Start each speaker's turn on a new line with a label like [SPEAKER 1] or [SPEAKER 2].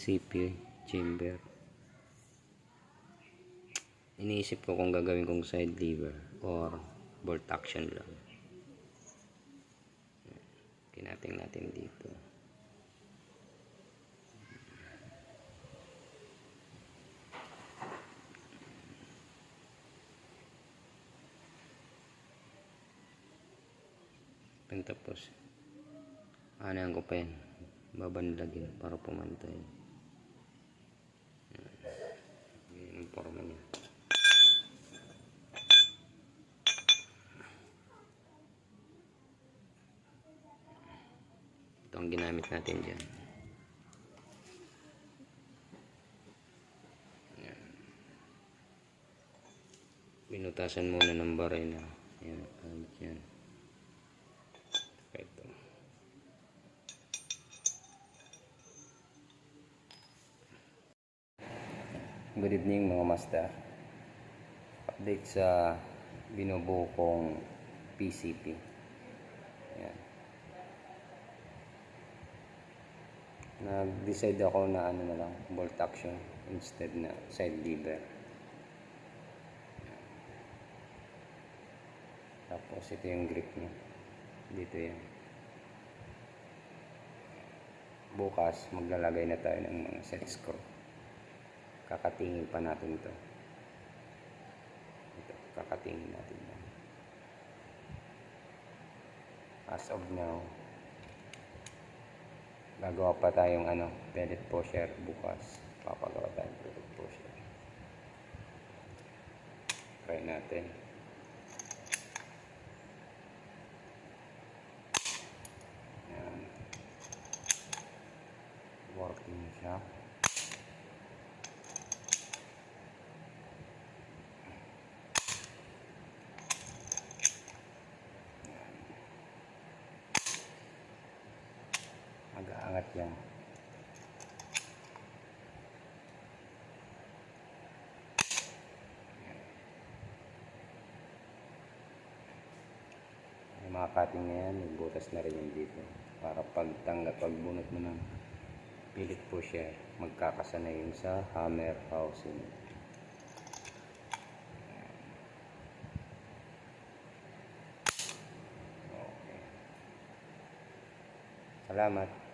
[SPEAKER 1] CP chamber. Iniisip ko kung gagawin kong side lever or bolt action lang. Kinating natin dito. Tapos anayan ko pa yan, babanlagin para pumantay yung forma niya. Ito ang ginamit natin dyan. Binutasan muna ng barena. Ayan, gamit yan. Ito. Good evening mga master. Update sa binubuo kong PCP. Ayan. Nag-decide ako na ano na lang, bolt action instead na side lever. Tapos ito yung grip niya. Dito yan. Bukas maglalagay na tayo ng mga set screw. Kakatingin pa natin ito. Kakatingin natin yan. As of now, gagawa pa tayong pellet pusher bukas. Papagawa tayong pellet pusher. Try natin. Yan. Working siya. Mag-aangat yan. Yung mga cutting na yan, butas na rin yung dito. Para pagbunot mo ng pellet pusher, magkakasana yun sa hammer housing. Okay. Salamat.